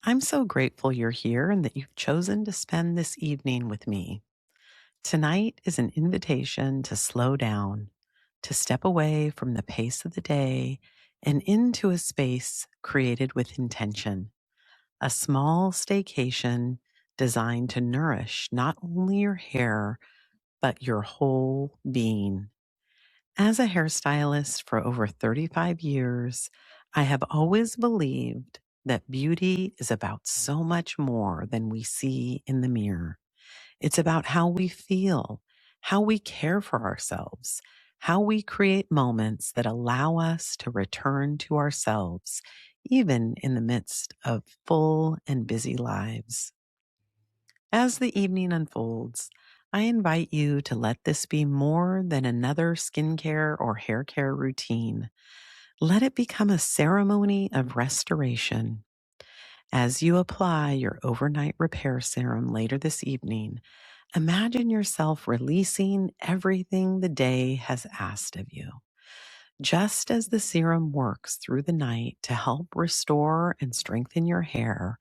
I'm so grateful you're here and that you've chosen to spend this evening with me. Tonight is an invitation to slow down, to step away from the pace of the day and into a space created with intention, a small staycation designed to nourish not only your hair, but your whole being. As a hairstylist for over 35 years, I have always believed that beauty is about so much more than we see in the mirror. It's about how we feel, how we care for ourselves, how we create moments that allow us to return to ourselves, even in the midst of full and busy lives. As the evening unfolds, I invite you to let this be more than another skincare or hair care routine. Let it become a ceremony of restoration. As you apply your overnight repair serum later this evening, imagine yourself releasing everything the day has asked of you. Just as the serum works through the night to help restore and strengthen your hair,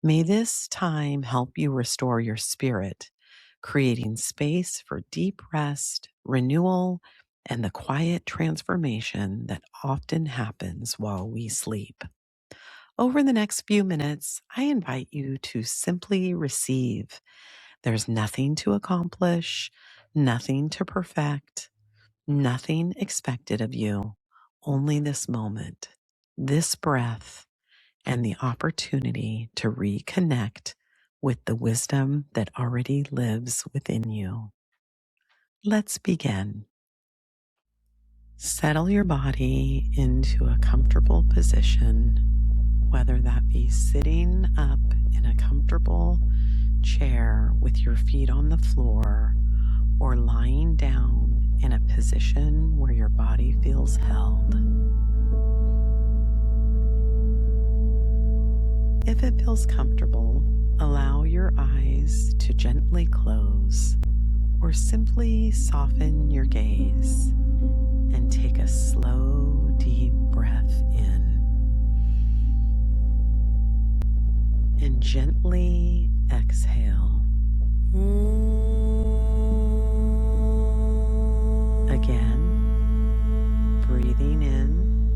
may this time help you restore your spirit, creating space for deep rest, renewal, and the quiet transformation that often happens while we sleep. Over the next few minutes, I invite you to simply receive. There's nothing to accomplish, nothing to perfect, nothing expected of you, only this moment, this breath, and the opportunity to reconnect with the wisdom that already lives within you. Let's begin. Settle your body into a comfortable position, whether that be sitting up in a comfortable chair with your feet on the floor or lying down in a position where your body feels held. If it feels comfortable, allow your eyes to gently close or simply soften your gaze and take a slow, deep breath in and gently exhale. Again, breathing in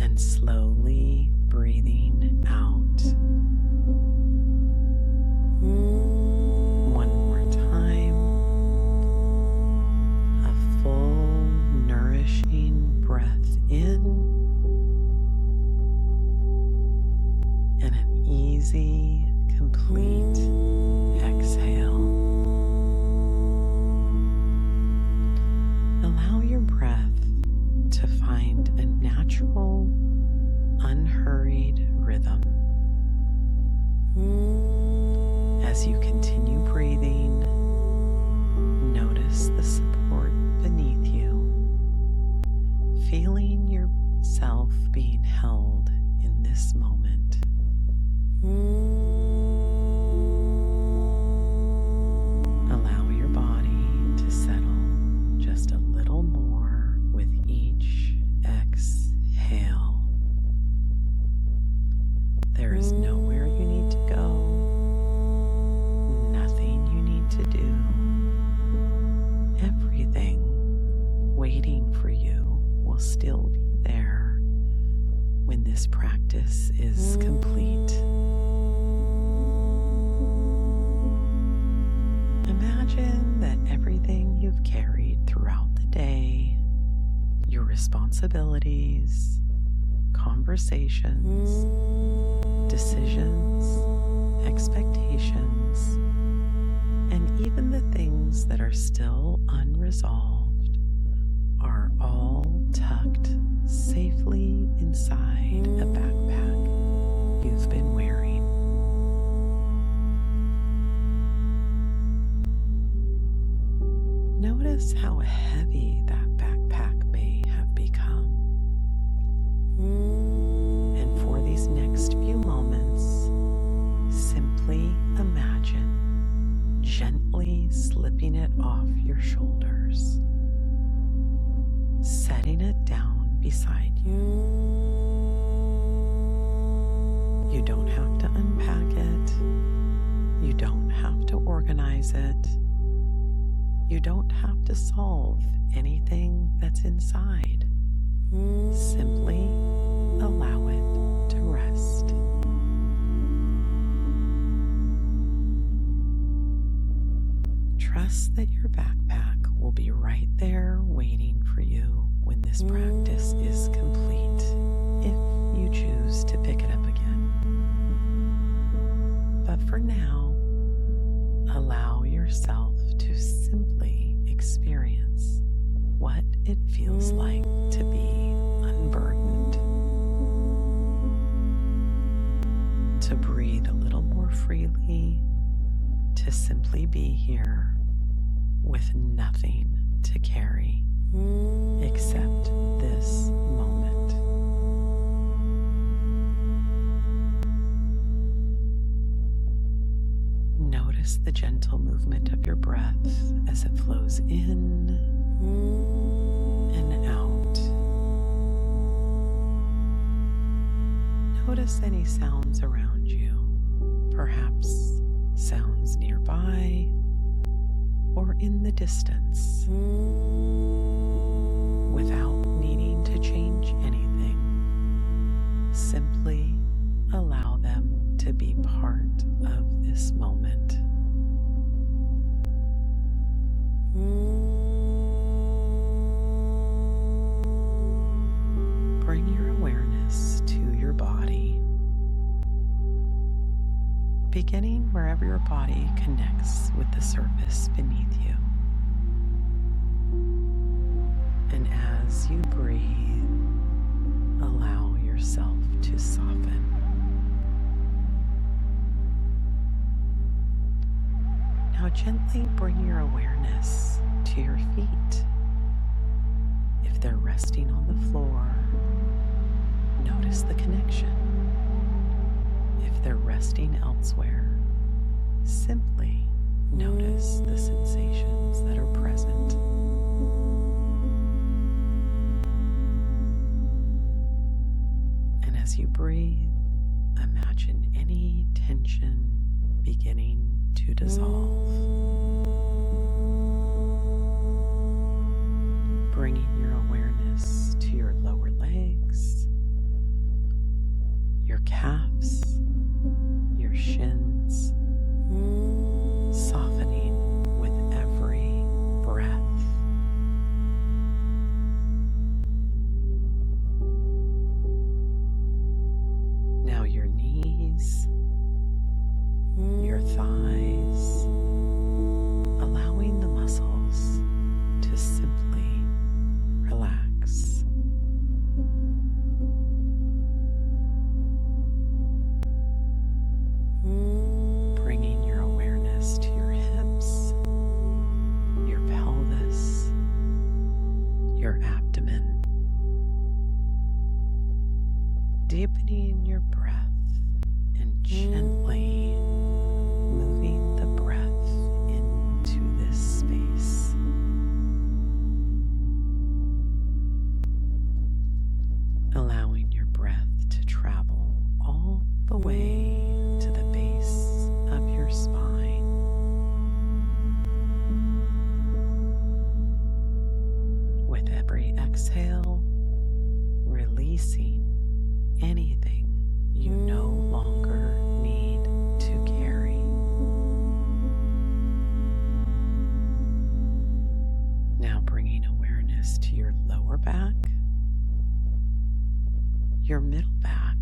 and slowly breathing out. One more time. A full, nourishing breath in and an easy, complete exhale. Allow your breath to find a natural, unhurried rhythm. As you continue breathing, notice the support beneath you, feeling yourself being held in this moment. Allow your body to settle just a little more with each exhale. There is nowhere you need to go, nothing you need to do. Everything waiting for you will still be there when this practice is complete. Imagine that everything you've carried throughout the day, your responsibilities, conversations, decisions, expectations, and even the things that are still unresolved are all tucked safely inside a backpack you've been wearing. Notice how heavy that backpack may have become. And for these next few moments, simply imagine gently slipping it off your shoulders, setting it down beside you. You don't have to organize it. You don't have to solve anything that's inside. Simply allow it to rest. Trust that your backpack will be right there waiting for you when this practice is complete, if you choose to pick it up again. But for now, allow yourself to simply experience what it feels like to be unburdened, to breathe a little more freely, to simply be here with nothing to carry except this moment. Notice the gentle movement of your breath as it flows in and out. Notice any sounds around you, perhaps sounds nearby or in the distance, without needing to change anything. Simply allow them to be part of this moment. Bring your awareness to your body, beginning wherever your body connects with the surface beneath you. And as you breathe, allow yourself to soften. Now gently bring your awareness to your feet. If they're resting on the floor, notice the connection. If they're resting elsewhere, simply notice the sensations that are present. And as you breathe, imagine any tension beginning to dissolve. Bringing your awareness to your lower legs, your calves, your shins, softening with every breath. Now your knees, your thighs, allowing the muscles to simply relax. Bringing your awareness to your hips, your pelvis, your abdomen. Deepening your breath and gently moving the breath into this space. Allowing your breath to travel all the way to the base of your spine. With every exhale, releasing anything you no longer need to carry. Now bringing awareness to your lower back, your middle back,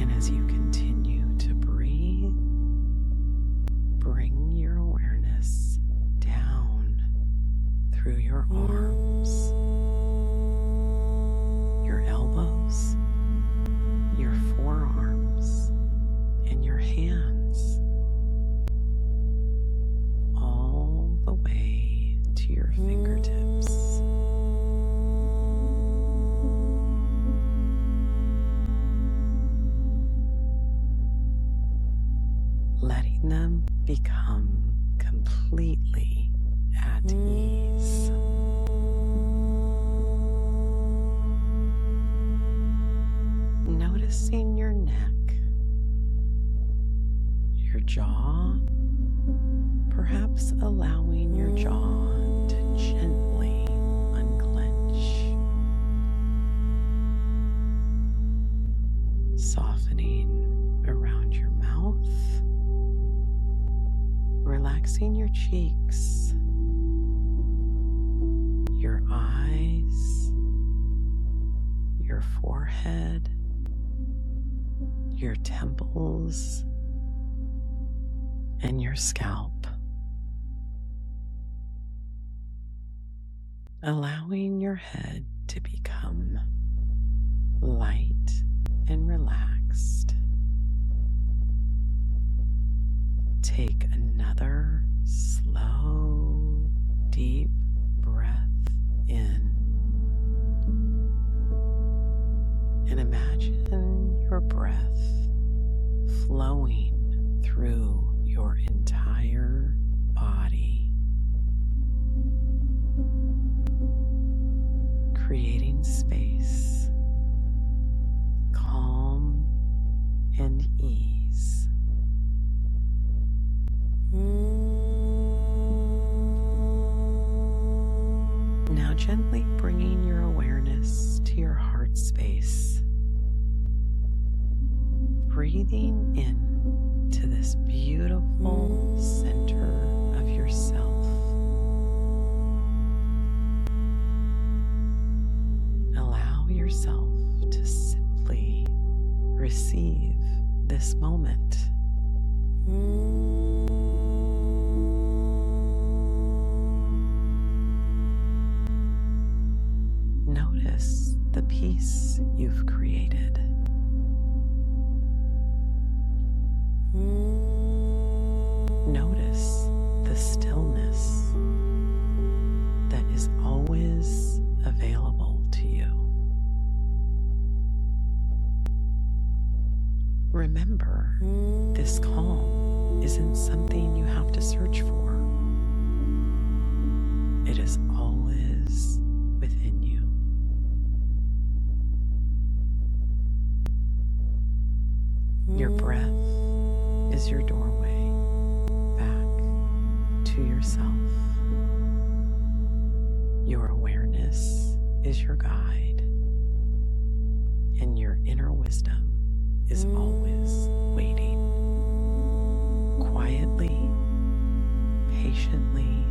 And as you continue to breathe, bring your awareness down through your arms, your elbows, your forearms, and your hands, all the way to your fingertips. Letting them become completely at ease. Noticing your neck, your jaw, perhaps allowing your jaw to gently unclench, softening around your mouth, relaxing your cheeks, your eyes, your forehead, your temples, and your scalp. Allowing your head to become light and relaxed. Take another slow, deep breath in. And imagine your breath flowing through your entire body, creating space, calm, and ease. Now gently bringing your awareness to your heart space, breathing in to this beautiful center of yourself. Allow yourself to simply receive this moment. Notice the peace you've created. Notice the stillness that is always available to you. Remember, this calm isn't something you have to search for. It is always within you. Your breath is your doorway back to yourself. Your awareness is your guide, and your inner wisdom is always waiting, quietly, patiently,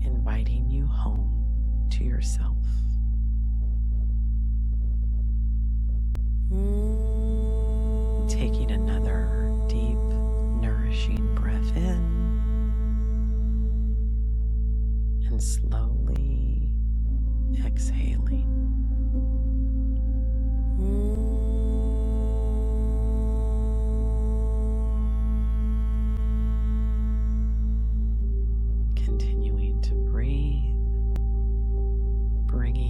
inviting you home to yourself. Taking another deep, nourishing breath in, and slowly exhaling. Continuing to breathe, bringing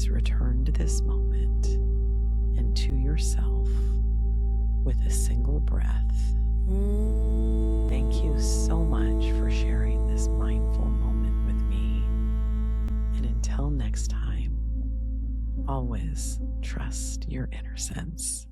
always return to this moment and to yourself with a single breath. Thank you so much for sharing this mindful moment with me. And until next time, always trust your inner sense.